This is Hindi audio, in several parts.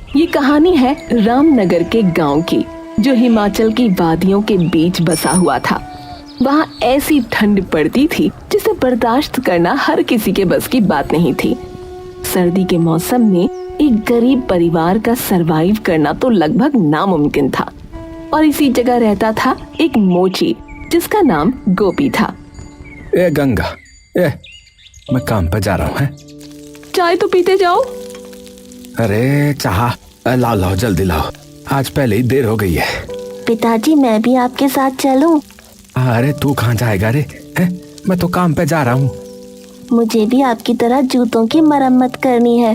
ये कहानी है रामनगर के गांव की, जो हिमाचल की वादियों के बीच बसा हुआ था। वहाँ ऐसी ठंड पड़ती थी जिसे बर्दाश्त करना हर किसी के बस की बात नहीं थी। सर्दी के मौसम में एक गरीब परिवार का सरवाइव करना तो लगभग नामुमकिन था। और इसी जगह रहता था एक मोची, जिसका नाम गोपी था। ए गंगा, मैं काम पे जा रहा हूँ। चाय तो पीते जाओ। अरे चाह लाओ जल्दी लाओ, आज पहले ही देर हो गई है। पिताजी मैं भी आपके साथ चलूं? अरे तू कहाँ जाएगा रे? मैं तो काम पे जा रहा हूँ। मुझे भी आपकी तरह जूतों की मरम्मत करनी है।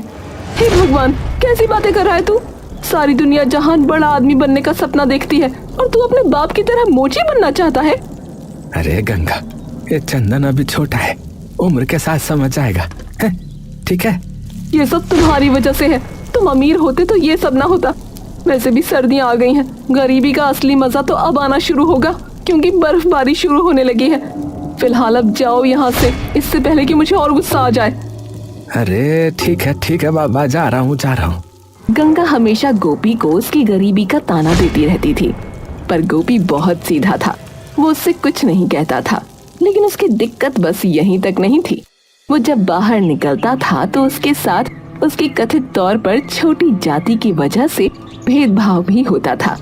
हे भगवान, कैसी बातें कर रहा है तू? सारी दुनिया जहान बड़ा आदमी बनने का सपना देखती है और तू अपने बाप की तरह मोची बनना चाहता है। अरे गंगा, ये चंदन अभी छोटा है, उम्र के साथ समझ जाएगा। ठीक है? ये सब तुम्हारी वजह से है। तुम अमीर होते तो ये सब ना होता। वैसे भी सर्दियाँ आ गई हैं, गरीबी का असली मजा तो अब आना शुरू होगा, क्योंकि बर्फबारी शुरू होने लगी है। फिलहाल अब जाओ यहाँ से, इससे पहले कि मुझे और गुस्सा आ जाए। अरे ठीक है बाबा, जा रहा हूँ। गंगा हमेशा गोपी को उसकी गरीबी का ताना देती रहती थी, पर गोपी बहुत सीधा था। वो उससे कुछ नहीं कहता था, लेकिन उसकी दिक्कत बस यहीं तक नहीं थी। वो जब बाहर निकलता था तो उसके साथ उसकी कथित तौर पर छोटी जाति की वजह से भेदभाव भी होता था।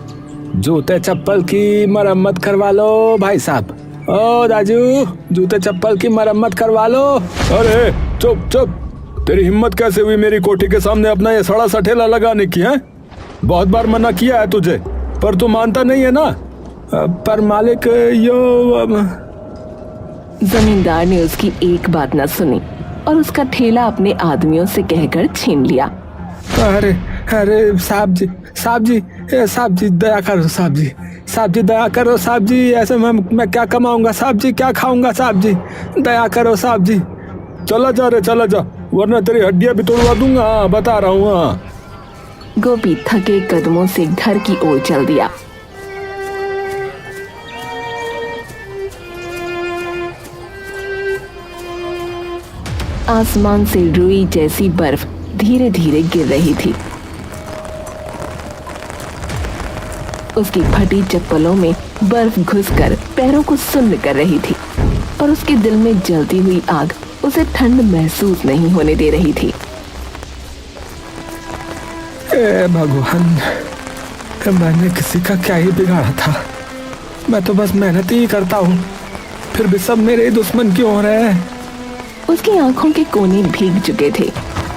जूते चप्पल की मरम्मत करवा लो भाई साहब। ओ राजू, जूते चप्पल की मरम्मत करवा लो। अरे चुप, तेरी हिम्मत कैसे हुई मेरी कोठी के सामने अपना ये सड़ा सा ठेला लगाने की? है बहुत बार मना किया है तुझे, पर तू मानता नहीं है ना। पर मालिक जमींदार ने उसकी एक बात न सुनी और उसका ठेला अपने आदमियों से कहकर छीन लिया। अरे साहब जी दया करो साहब जी दया करो साहब जी। ऐसे मैं क्या कमाऊंगा साहब जी, क्या खाऊंगा साहब जी, दया करो साहब जी। चला जा, वरना तेरी हड्डियां भी तोड़वा दूंगा। बता रहा हूँ। गोपी थके कदमों से घर की ओर चल दिया। आसमान से रुई जैसी बर्फ धीरे धीरे गिर रही थी। उसकी फटी चप्पलों में बर्फ घुसकर पैरों को सुन्न कर रही थी और उसके दिल में जलती हुई आग उसे ठंड महसूस नहीं होने दे रही थी। ए भगवान, मैंने किसी का क्या ही बिगाड़ा था? मैं तो बस मेहनत ही करता हूँ, फिर भी सब मेरे दुश्मन क्यों हो रहे हैं? उसकी आंखों के कोने भीग चुके थे।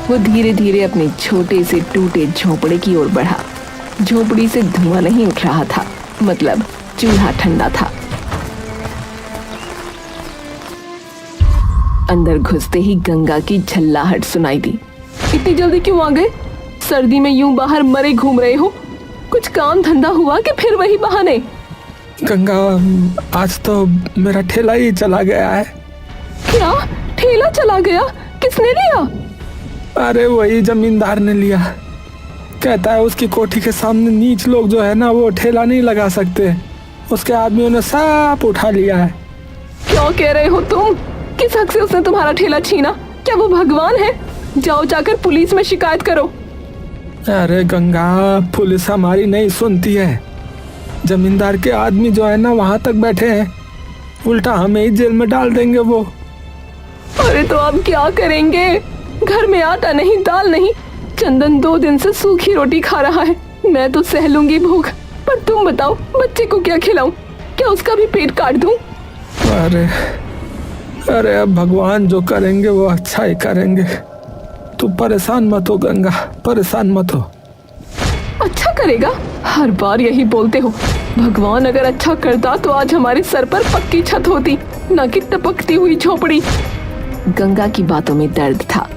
वो धीरे धीरे अपने छोटे से टूटे झोपड़े की ओर बढ़ा। झोपड़ी से धुआं नहीं उठ रहा था, मतलब चूल्हा ठंडा था। अंदर घुसते ही गंगा की झल्लाहट सुनाई दी। इतनी जल्दी क्यों आ गए? सर्दी में यूं बाहर मरे घूम रहे हो? कुछ काम धंधा हुआ कि फिर वही बहाने? गंगा, आज तो मेरा ठेला ही चला गया है। क्या? ठेला चला गया? किसने लिया? अरे वही जमींदार ने लिया। कहता है उसकी कोठी के सामने नीच लोग जो है ना, वो ठेला नहीं लगा सकते। उसके आदमियों ने सब उठा लिया है। क्या कह रहे हो तुम? किस हक से उसने तुम्हारा ठेला छीना? क्या वो भगवान है? जाओ जाकर पुलिस में शिकायत करो। अरे गंगा, पुलिस हमारी नहीं सुनती है। जमींदार के आदमी जो है ना वहां तक बैठे हैं, उल्टा हमें ही जेल में डाल देंगे वो। अरे तो अब क्या करेंगे? घर में आटा नहीं, दाल नहीं। चंदन 2 दिन से सूखी रोटी खा रहा है। मैं तो सह लूंगी भूख, पर तुम बताओ, बच्चे को क्या खिलाऊं? क्या उसका भी पेट काट दूं? अरे अब भगवान जो करेंगे वो अच्छा ही करेंगे। तू परेशान मत हो गंगा, परेशान मत हो। अच्छा करेगा? हर बार यही बोलते हो। भगवान अगर अच्छा करता तो आज हमारे सर पर पक्की छत होती, न कि टपकती हुई झोपड़ी। गंगा की बातों में दर्द था,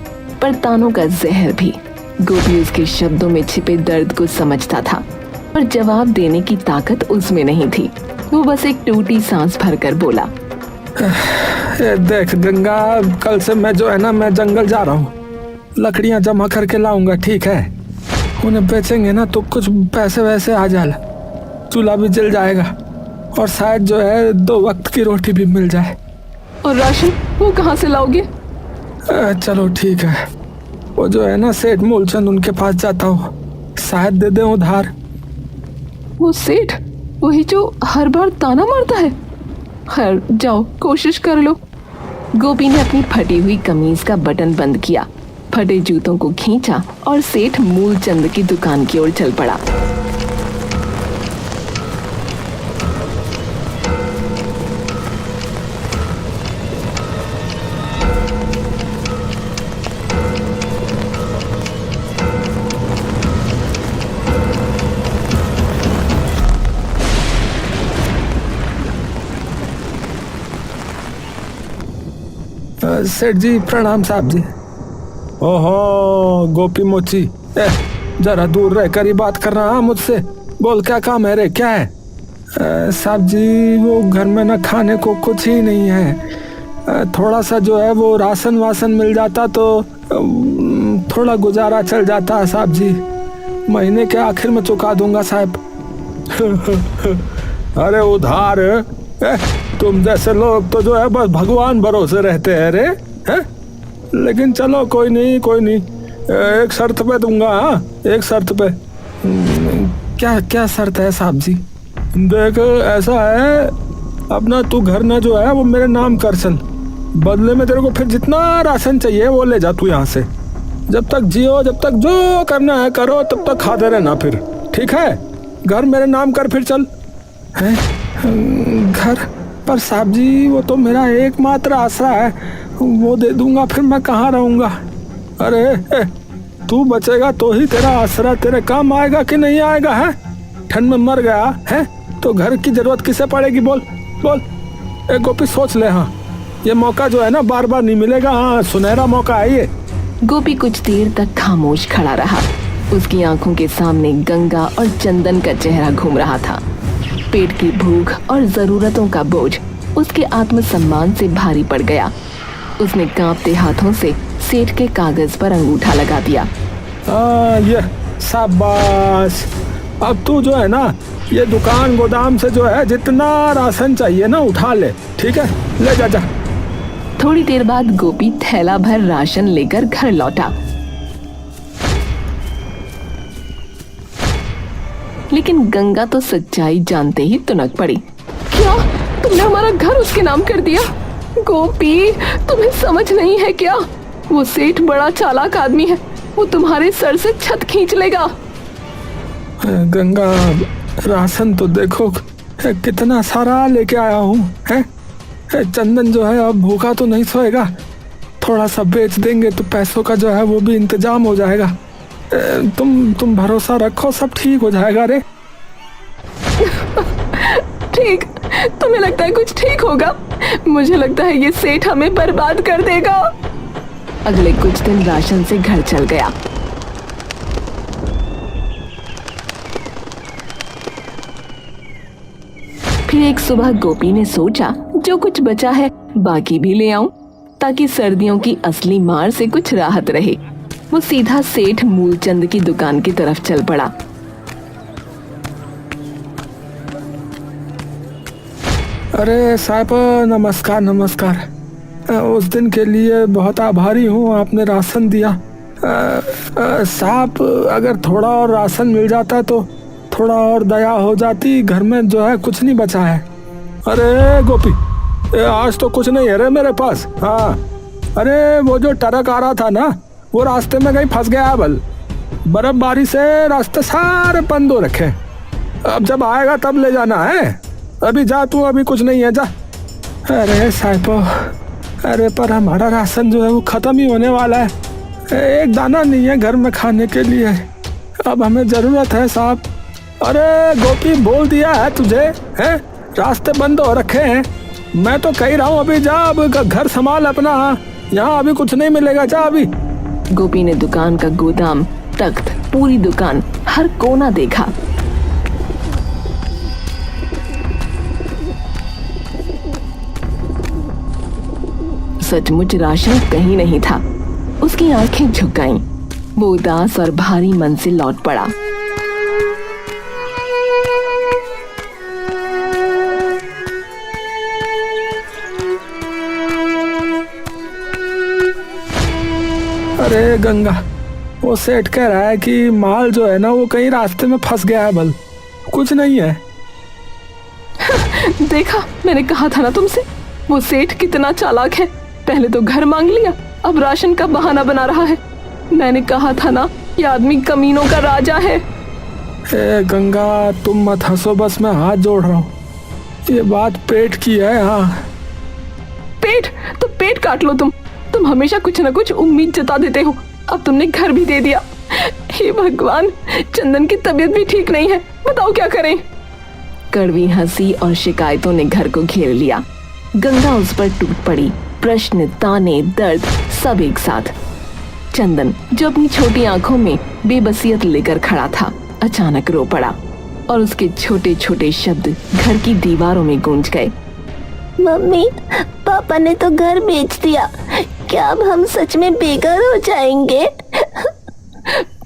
पर तानों का जहर भी। गोपी उसके शब्दों में छिपे दर्द को समझता था, पर जवाब देने की ताकत उसमें नहीं थी। वो बस एक टूटी सांस भरकर बोला, देख गंगा, कल से मैं जो है ना, मैं जंगल जा रहा हूँ। लकड़ियाँ जमा करके लाऊंगा, ठीक है? उन्हें बेचेंगे ना तो कुछ पैसे वैसे आ जाए, चूल्हा भी जल जाएगा और शायद जो है 2 वक्त की रोटी भी मिल जाए। और राशन वो कहाँ से लाओगे? चलो ठीक है, वो जो है ना सेठ मूलचंद, उनके पास जाता हूँ, शायद दे दे उधार। वो सेठ वही जो हर बार ताना मारता है। खैर जाओ कोशिश कर लो। गोपी ने अपनी फटी हुई कमीज का बटन बंद किया, फटे जूतों को खींचा और सेठ मूलचंद की दुकान की ओर चल पड़ा। सेठ जी प्रणाम साहब जी। ओहो गोपी मोची, जरा दूर रहकर ही बात कर रहा मुझसे। बोल क्या काम है रे, क्या है? साहब जी वो घर में ना खाने को कुछ ही नहीं है। थोड़ा सा जो है वो राशन वासन मिल जाता तो थोड़ा गुजारा चल जाता साहब जी। महीने के आखिर में चुका दूंगा साहब। अरे उधार? तुम जैसे लोग तो जो है बस भगवान भरोसे रहते हैं रे, हैं? लेकिन चलो कोई नहीं कोई नहीं, एक शर्त पे दूंगा। हाँ एक शर्त पे। क्या क्या शर्त है साहब जी? देख ऐसा है, अपना तू घर ना जो है वो मेरे नाम कर चल, बदले में तेरे को फिर जितना राशन चाहिए वो ले जा तू यहाँ से। जब तक जियो, जब तक जो करना है करो, तब तक खाते रहना फिर, ठीक है? घर मेरे नाम कर फिर चल। है घर पर साहब जी वो तो मेरा एकमात्र आसरा है, वो दे दूंगा फिर मैं कहाँ रहूंगा? अरे तू बचेगा तो ही तेरा आसरा तेरे काम आएगा कि नहीं आएगा? है ठंड में मर गया है तो घर की जरूरत किसे पड़ेगी? बोल बोल। गोपी सोच ले। हाँ ये मौका जो है ना बार बार नहीं मिलेगा। हाँ सुनहरा मौका है ये। गोपी कुछ देर तक खामोश खड़ा रहा। उसकी आंखों के सामने गंगा और चंदन का चेहरा घूम रहा था। पेट की भूख और जरूरतों का बोझ उसके आत्मसम्मान से भारी पड़ गया। उसने कांपते हाथों से सेठ के कागज पर अंगूठा लगा दिया। ये शाबाश। अब तू जो है ना ये दुकान गोदाम से जो है जितना राशन चाहिए ना उठा ले, ठीक है? ले जा जा। थोड़ी देर बाद गोपी थैला भर राशन लेकर घर लौटा, लेकिन गंगा तो सच्चाई जानते ही तुनक पड़ी। क्या तुमने हमारा घर उसके नाम कर दिया? गोपी तुम्हें समझ नहीं है क्या? वो सेठ बड़ा चालाक आदमी है, वो तुम्हारे सर से छत खींच लेगा। गंगा राशन तो देखो कितना सारा लेके आया हूँ। है चंदन जो है अब भूखा तो नहीं सोएगा, थोड़ा सा बेच देंगे तो पैसों का जो है वो भी इंतजाम हो जाएगा। तुम भरोसा रखो सब ठीक हो जाएगा रे। ठीक? तुम्हें लगता है कुछ ठीक होगा? मुझे लगता है ये सेठ हमें बर्बाद कर देगा। अगले कुछ दिन राशन से घर चल गया। फिर एक सुबह गोपी ने सोचा जो कुछ बचा है बाकी भी ले आऊं, ताकि सर्दियों की असली मार से कुछ राहत रहे। वो सीधा सेठ मूलचंद की दुकान की तरफ चल पड़ा। अरे साहब नमस्कार नमस्कार। उस दिन के लिए बहुत आभारी हूँ, आपने राशन दिया। साहब अगर थोड़ा और राशन मिल जाता तो थोड़ा और दया हो जाती, घर में जो है कुछ नहीं बचा है। अरे गोपी आज तो कुछ नहीं है रे मेरे पास। हाँ अरे वो जो ट्रक आ रहा था ना वो रास्ते में कहीं फंस गया बल, बर्फबारी से रास्ते सारे बंद हो रखे। अब जब आएगा तब ले जाना है। अभी जा तू, अभी कुछ नहीं है, जा। अरे साहिबो, अरे पर हमारा राशन जो है वो खत्म ही होने वाला है, एक दाना नहीं है घर में खाने के लिए। अब हमें जरूरत है साहब। अरे गोपी बोल दिया है तुझे, हैं रास्ते बंद हो रखे हैं। मैं तो कह रहा हूँ अभी जा, अब घर संभाल अपना, यहाँ अभी कुछ नहीं मिलेगा, जा अभी। गोपी ने दुकान का गोदाम, तख्त, पूरी दुकान, हर कोना देखा। सचमुच राशन कहीं नहीं था। उसकी आंखें झुक गईं। वो उदास और भारी मन से लौट पड़ा। अरे गंगा वो सेठ कह रहा है कि माल जो है ना वो कहीं रास्ते में फंस गया है। बल कुछ नहीं है। देखा, मैंने कहा था ना तुमसे, वो सेठ कितना चालाक है। पहले तो घर मांग लिया, अब राशन का बहाना बना रहा है। मैंने कहा था ना, ये आदमी कमीनों का राजा है। ए गंगा, तुम मत हंसो, बस मैं हाथ जोड़ रहा हूँ। ये बात पेट की है। हाँ, पेट तो पेट काट लो। तुम हमेशा कुछ न कुछ उम्मीद जता देते हो। अब तुमने घर भी दे दिया। हे भगवान, चंदन की तबीयत भी ठीक नहीं है, बताओ क्या करें। कड़वी हंसी और शिकायतों ने घर को घेर लिया। गंगा उस पर टूट पड़ी, प्रश्न, ताने, दर्द सब एक साथ। चंदन, जो अपनी छोटी आंखों में बेबसियत लेकर खड़ा था, अचानक रो पड़ा और उसके छोटे छोटे शब्द घर की दीवारों में गूंज गए। मम्मी, पापा ने तो घर बेच दिया। क्या अब हम सच में बेघर हो जाएंगे?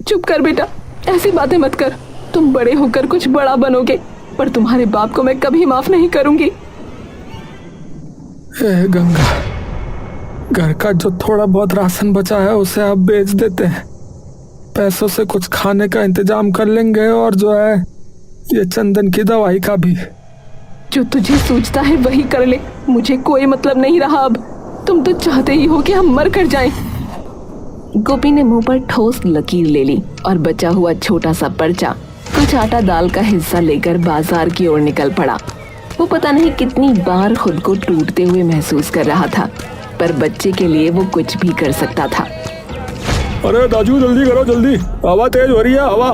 चुप कर बेटा, ऐसी बातें मत कर। तुम बड़े होकर कुछ बड़ा बनोगे, पर तुम्हारे बाप को मैं कभी माफ नहीं करूंगी। ए गंगा, घर का जो थोड़ा बहुत राशन बचा है उसे आप बेच देते हैं। पैसों से कुछ खाने का इंतजाम कर लेंगे, और जो है ये चंदन की दवाई का भी। जो तुझे सूझता है वही कर ले, मुझे कोई मतलब नहीं रहा अब। तुम तो चाहते ही हो कि हम मर कर जाएं। गोपी ने मुंह पर ठोस लकीर ले ली और बचा हुआ छोटा सा पर्चा, कुछ आटा दाल का हिस्सा लेकर बाजार की ओर निकल पड़ा। वो पता नहीं कितनी बार खुद को टूटते हुए महसूस कर रहा था, पर बच्चे के लिए वो कुछ भी कर सकता था। अरे दाजू, जल्दी करो, जल्दी, हवा तेज हो रही है। हवा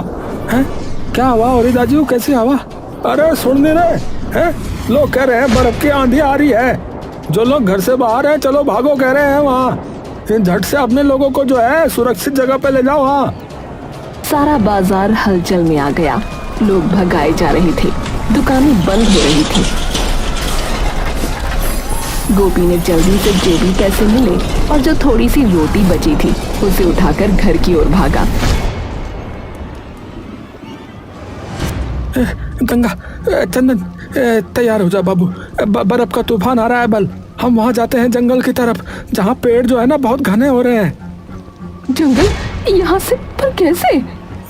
है? क्या हवा हो रही दाजू? कैसी हवा? अरे सुन नहीं रहे हैं? लोग कह रहे हैं बर्फ की आंधी आ रही है। जो लोग घर से बाहर हैं, चलो भागो कह रहे हैं वहाँ। फिर झट से अपने लोगों को जो है सुरक्षित जगह पे ले जाओ। हाँ, सारा बाजार हलचल में आ गया। लोग भगाए जा रहे थे, दुकानें बंद हो रही थी। गोपी ने जल्दी से जो भी पैसे मिले और जो थोड़ी सी रोटी बची थी उसे उठाकर घर की ओर भागा। गंगा, चंदन, तैयार हो जा बाबू, बर्फ का तूफान आ रहा है। बल हम वहाँ जाते हैं जंगल की तरफ, जहाँ पेड़ जो है ना बहुत घने हो रहे हैं। जंगल? यहाँ से? पर कैसे?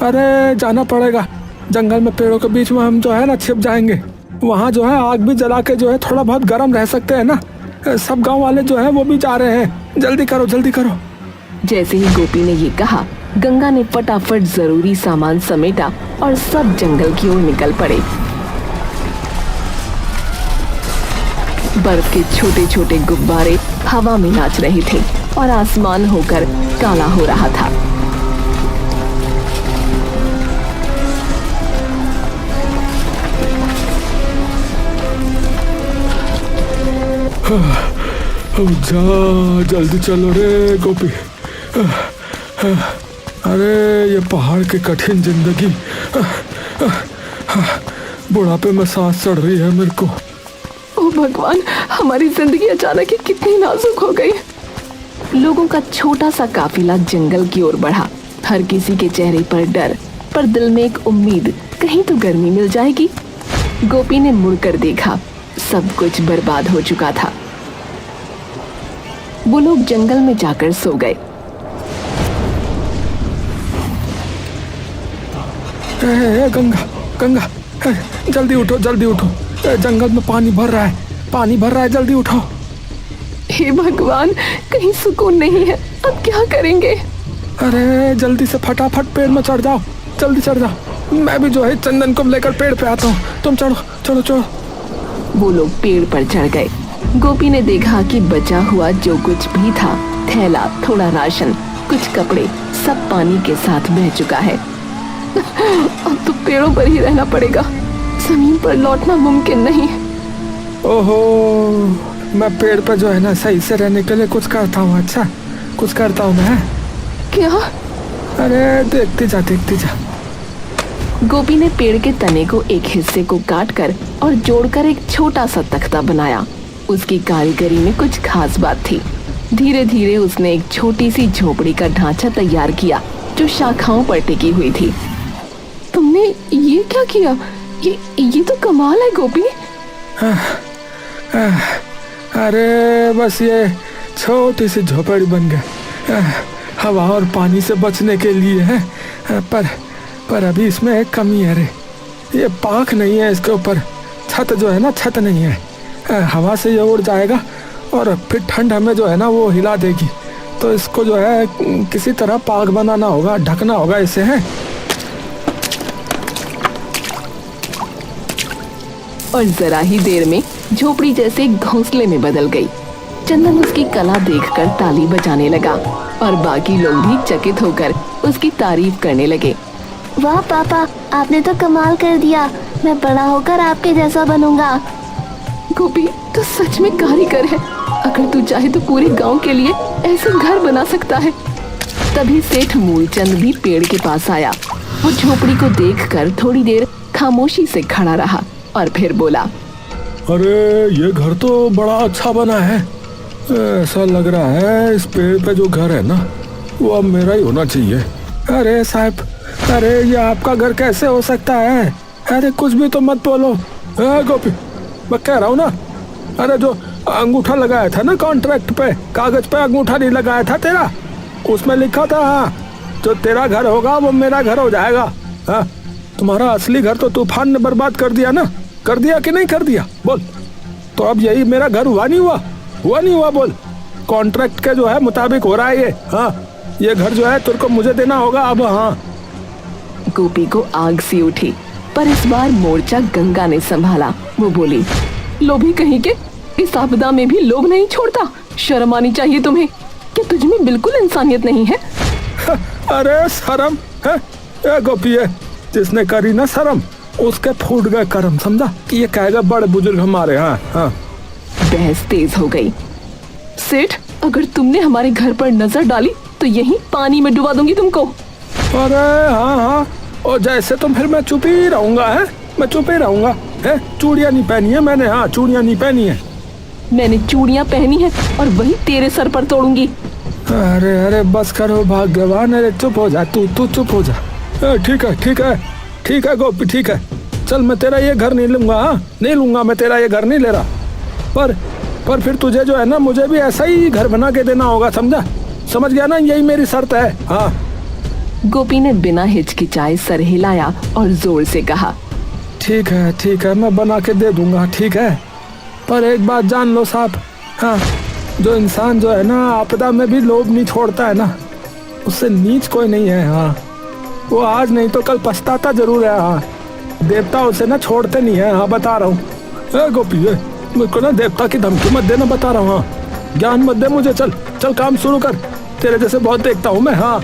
अरे जाना पड़ेगा। जंगल में पेड़ों के बीच में हम जो है ना छिप जाएंगे। वहाँ जो है आग भी जला के जो है थोड़ा बहुत गर्म रह सकते हैं ना। सब गांव वाले जो है वो भी जा रहे हैं। जल्दी करो, जल्दी करो। जैसे ही गोपी ने ये कहा, गंगा ने फटाफट जरूरी सामान समेटा और सब जंगल की ओर निकल पड़े। बर्फ के छोटे छोटे गुब्बारे हवा में नाच रहे थे और आसमान होकर काला हो रहा था। जा, जल्दी चलो रे गोपी। अरे ये पहाड़ की कठिन जिंदगी, बुढ़ापे में सांस चढ़ रही है मेरे को। ओ भगवान, हमारी जिंदगी अचानक ही कितनी नाजुक हो गई। लोगों का छोटा सा काफिला जंगल की ओर बढ़ा। हर किसी के चेहरे पर डर, पर दिल में एक उम्मीद, कहीं तो गर्मी मिल जाएगी। गोपी ने मुड़कर देखा, सब कुछ बर्बाद हो चुका था। वो लोग जंगल में जाकर सो गए। गंगा, गंगा, जल्दी उठो, जल्दी उठो। जंगल में पानी भर रहा है, पानी भर रहा है, जल्दी उठो। हे भगवान, कहीं सुकून नहीं है, अब क्या करेंगे? अरे जल्दी से फटाफट पेड़ में चढ़ जाओ, जल्दी चढ़ जाओ। मैं भी जो है चंदन को लेकर पेड़ पे आता हूँ। तुम चढ़ो, चढ़ो, चढ़ो। वो लोग पेड़ पर चढ़ गए। गोपी ने देखा कि बचा हुआ जो कुछ भी था, थैला, थोड़ा राशन, कुछ कपड़े, सब पानी के साथ बह चुका है। अब तो पेड़ों पर ही रहना पड़ेगा, जमीन पर लौटना मुमकिन नहीं। ओहो, मैं पेड़ पर जो है ना सही से रहने के लिए कुछ करता हूँ। अच्छा, कुछ करता हूँ मैं। क्या? अरे देखती जा, देखती जा। गोपी ने पेड़ के तने को एक हिस्से को काटकर और जोड़कर एक छोटा सा तख्ता बनाया। उसकी कारीगरी में कुछ खास बात थी। धीरे धीरे उसने एक छोटी सी झोपड़ी का ढांचा तैयार किया जो शाखाओं पर टिकी हुई थी। तुमने ये क्या किया? ये तो कमाल है गोपी। अरे बस ये छोटी सी झोपड़ी बन गई। हवा और पानी से बचने के लिए है। पर अभी इसमें एक कमी है रे, ये पाख नहीं है इसके ऊपर, छत जो है ना छत नहीं है। हवा से ये उड़ जाएगा और फिर ठंड हमें जो है ना वो हिला देगी, तो इसको जो है किसी तरह पाख बनाना होगा, ढकना होगा इसे है। और जरा ही देर में झोपड़ी जैसे घोंसले में बदल गई। चंदन उसकी कला देखकर ताली बजाने लगा और बाकी लोग भी चकित होकर उसकी तारीफ करने लगे। वाह पापा, आपने तो कमाल कर दिया, मैं बड़ा होकर आपके जैसा बनूंगा। गोपी तो सच में कारीगर है, अगर तू चाहे तो पूरे गांव के लिए ऐसे घर बना सकता है। तभी सेठ मूलचंद भी पेड़ के पास आया। वो झोपड़ी को देखकर थोड़ी देर खामोशी से खड़ा रहा और फिर बोला, अरे ये घर तो बड़ा अच्छा बना है। ऐसा लग रहा है इस पेड़ पे जो घर है ना वो अब मेरा ही होना चाहिए। अरे साहब, अरे ये आपका घर कैसे हो सकता है? अरे कुछ भी तो मत बोलो। गोपी, मैं कह रहा हूँ ना, अरे जो अंगूठा लगाया था ना कॉन्ट्रैक्ट पे, कागज पे अंगूठा नहीं लगाया था तेरा, उसमें लिखा था हाँ जो तेरा घर होगा वो मेरा घर हो जाएगा। हाँ, तुम्हारा असली घर तो तूफान ने बर्बाद कर दिया ना, कर दिया कि नहीं कर दिया बोल? तो अब यही मेरा घर हुआ नहीं हुआ? हुआ नहीं हुआ बोल? कॉन्ट्रैक्ट के जो है मुताबिक हो रहा है ये। हाँ, ये घर जो है तुझको मुझे देना होगा अब। हाँ। गोपी को आग सी उठी, पर इस बार मोर्चा गंगा ने संभाला। वो बोली, लोभी कहीं के, इस आपदा में भी लोभ नहीं छोड़ता। शर्म आनी चाहिए तुम्हें, क्या तुझ में बिल्कुल इंसानियत नहीं है? अरे शर्म है? ए गोपी है, जिसने करी ना शर्म उसके फूट गए कर्म, समझा? ये कहेगा बड़े बुजुर्ग हमारे। हाँ हाँ। बहस तेज हो गई। सेठ, अगर तुमने हमारे घर पर नजर डाली तो यहीं पानी में डुबा दूंगी तुमको। अरे हाँ हाँ, और जैसे तुम फिर मैं चुप ही रहूंगा है, मैं चुप ही रहूंगा है। चूड़ियाँ नहीं पहनी है मैंने। हाँ, चूड़ियाँ नहीं पहनी है मैंने। चूड़ियाँ पहनी है और वही तेरे सर पर तोड़ूंगी। अरे अरे बस करो भाग्यवान, अरे चुप हो जा, तू चुप हो जा। ठीक है ठीक है ठीक है गोपी, ठीक है, चल मैं तेरा ये घर नहीं लूंगा। हाँ, नहीं लूंगा, मैं तेरा ये घर नहीं ले रहा। पर फिर तुझे जो है ना मुझे भी ऐसा ही घर बना के देना होगा, समझा? समझ गया ना, यही मेरी शर्त है। हाँ। गोपी ने बिना हिचकिचाए सर हिलाया और जोर से कहा, ठीक है, मैं बना के दे दूंगा, ठीक है। पर एक बात जान लो साहब, हाँ, जो इंसान जो है ना आपदा में भी लोभ नहीं छोड़ता है ना, उससे नीच कोई नहीं है। हाँ, वो आज नहीं तो कल पछताता जरूर है। हाँ, देवता उसे ना छोड़ते नहीं है। हाँ, बता रहा हूँ। गोपी, मुझको ना देवता की धमकी मत देना, बता रहा हूँ। हाँ, ज्ञान मत दे मुझे, चल चल काम शुरू कर, तेरे जैसे बहुत देखता हूँ मैं। हाँ।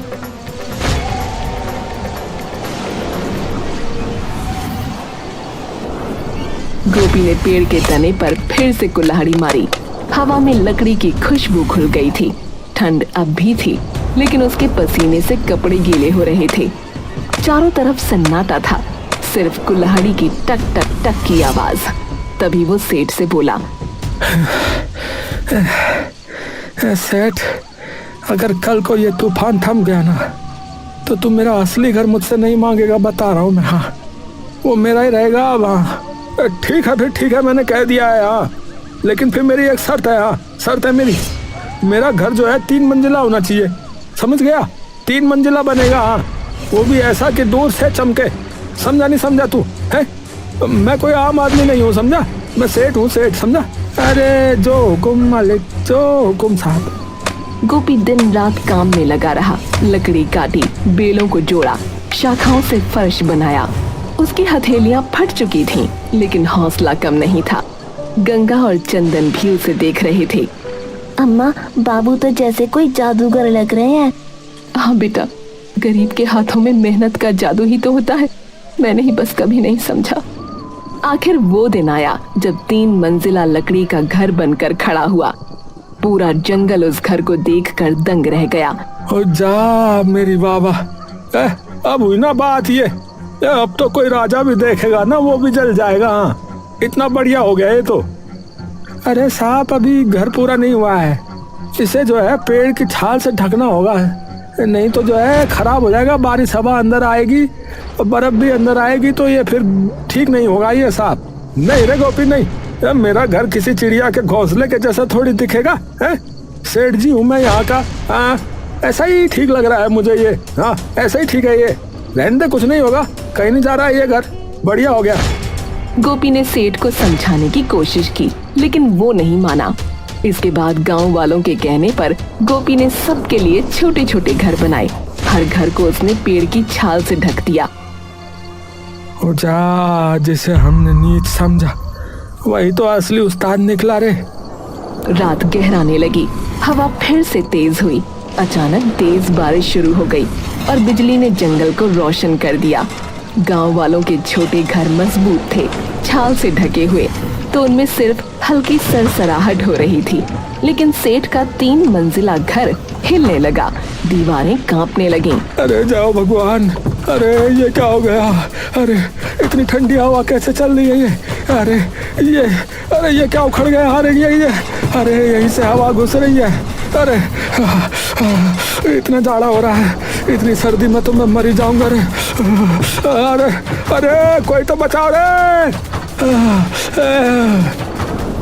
गोपी ने पेड़ के तने पर फिर से कुल्हाड़ी मारी। हवा में लकड़ी की खुशबू घुल गई थी। ठंड अब भी थी, लेकिन उसके पसीने से कपड़े गीले हो रहे थे। चारों तरफ सन्नाटा था, सिर्फ कुल्हाड़ी की टक टक टक की आवाज। तभी वो सेठ से बोला, सेठ, अगर कल को ये तूफान थम गया ना तो तुम मेरा असली घर मुझसे नहीं मांगेगा, बता रहा हूँ मैं। हाँ, वो मेरा ही रहेगा अब। हाँ, ठीक है, फिर ठीक है, मैंने कह दिया है। हाँ, लेकिन फिर मेरी एक शर्त है। हाँ, शर्त है मेरी, मेरा घर जो है 3 मंजिला होना चाहिए, समझ गया? 3 मंजिला बनेगा। हाँ, वो भी ऐसा कि दूर से चमके, समझा नहीं समझा तू? है, मैं कोई आम आदमी नहीं हूँ, समझा? मैं सेठ हूँ, सेठ, समझा? अरे जो हुकुम मालिक, जो हुकुम साहब। गोपी दिन रात काम में लगा रहा। लकड़ी काटी, बेलों को जोड़ा, शाखाओं से फर्श बनाया। उसकी हथेलियां फट चुकी थीं, लेकिन हौसला कम नहीं था। गंगा और चंदन भी उसे देख रहे थे। अम्मा, बाबू तो जैसे कोई जादूगर लग रहे हैं। हाँ बेटा, गरीब के हाथों में मेहनत का जादू ही तो होता है। मैंने ही बस कभी नहीं समझा। आखिर वो दिन आया जब 3 मंजिला लकड़ी का घर बनकर खड़ा हुआ। पूरा जंगल उस घर को देखकर दंग रह गया। ओ जा मेरी बाबा, अब हुई ना बात ये। अब तो कोई राजा भी देखेगा ना वो भी जल जाएगा। हाँ, इतना बढ़िया हो गया ये तो। अरे साहब, अभी घर पूरा नहीं हुआ है, इसे जो है पेड़ की छाल से ढकना होगा, नहीं तो जो है खराब हो जाएगा। बारिश हवा अंदर आएगी और बर्फ भी अंदर आएगी तो ये फिर ठीक नहीं होगा ये साहब। नहीं रे गोपी, नहीं, मेरा घर किसी चिड़िया के घोंसले के जैसा थोड़ी दिखेगा है। सेठ जी हूँ मैं यहाँ का। हाँ, ऐसा ही ठीक लग रहा है मुझे ये। हाँ ऐसा ही ठीक है ये, रहने दे, कुछ नहीं होगा, कहीं नहीं जा रहा है ये घर, बढ़िया हो गया। गोपी ने सेठ को समझाने की कोशिश की लेकिन वो नहीं माना। इसके बाद गांव वालों के कहने पर गोपी ने सबके लिए छोटे छोटे घर बनाए। हर घर को उसने पेड़ की छाल से ढक दिया। ओ जा, जिसे हमने नीच समझा वही तो असली उस्ताद निकला रे। रात गहराने लगी, हवा फिर से तेज हुई। अचानक तेज बारिश शुरू हो गई और बिजली ने जंगल को रोशन कर दिया। गांव वालों के छोटे घर मजबूत थे, छाल से ढके हुए, तो उनमें सिर्फ हल्की सरसराहट हो रही थी। लेकिन सेठ का 3 मंजिला घर हिलने लगा, दीवारें कांपने लगीं। अरे जाओ भगवान, अरे ये क्या हो गया? अरे इतनी ठंडी हवा कैसे चल रही है ये? अरे ये क्या उखड़ गया? अरे यहीं से हवा घुस रही है। अरे इतना जाड़ा हो रहा है, इतनी सर्दी में तो मैं मर ही जाऊंगा रे। अरे कोई तो बचाओ रे।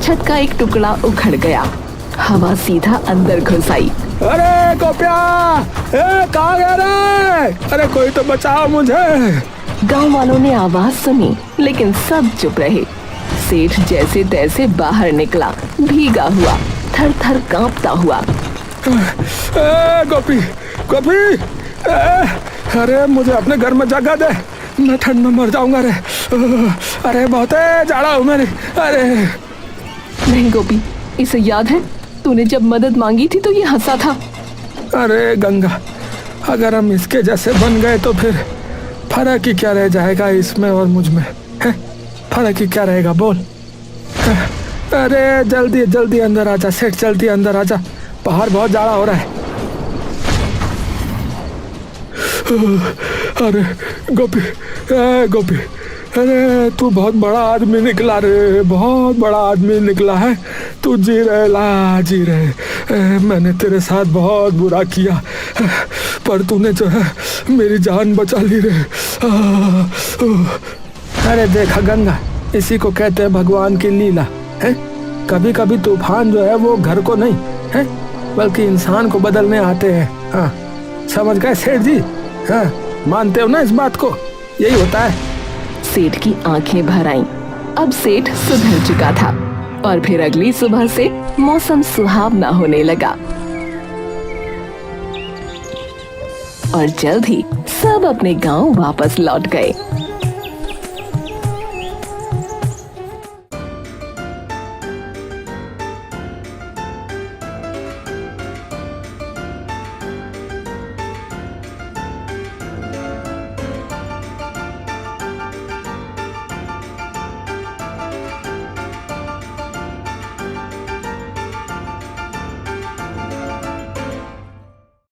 छत का एक टुकड़ा उखड़ गया, हवा सीधा अंदर घुस आई। अरे गोपिया, कहाँ गया रे? अरे कोई तो बचाओ मुझे। गांव वालों ने आवाज सुनी लेकिन सब चुप रहे। सेठ जैसे तैसे बाहर निकला, भीगा हुआ, थर थर कांपता हुआ। गोपी, अरे मुझे अपने घर में जगह दे, मैं ठंड में मर जाऊंगा रे। अरे बहुत जाड़ा हूँ मेरी। अरे नहीं गोपी, इसे याद है तूने जब मदद मांगी थी तो ये हंसा था। अरे गंगा, अगर हम इसके जैसे बन गए तो फिर फर्क ही क्या रह जाएगा इसमें और मुझ में? है फर्क ही क्या रहेगा बोल? अरे जल्दी जल्दी अंदर आजा सेठ, जल्दी अंदर आजा, बाहर बहुत जाड़ा हो रहा है। अरे गोपी, अरे तू बहुत बड़ा आदमी निकला रे, बहुत बड़ा आदमी निकला है तू। जी रहे, मैंने तेरे साथ बहुत बुरा किया, पर तूने जो है मेरी जान बचा ली रे। अरे देखा गंगा, इसी को कहते हैं भगवान की लीला है। कभी कभी तूफान जो है वो घर को नहीं है बल्कि इंसान को बदलने आते हैं। हाँ समझ गए सेठ जी? हाँ मानते हो ना इस बात को? यही होता है। सेठ की आंखें भर आईं। अब सेठ सुधर चुका था और फिर अगली सुबह से मौसम सुहावना होने लगा और जल्द ही सब अपने गांव वापस लौट गए।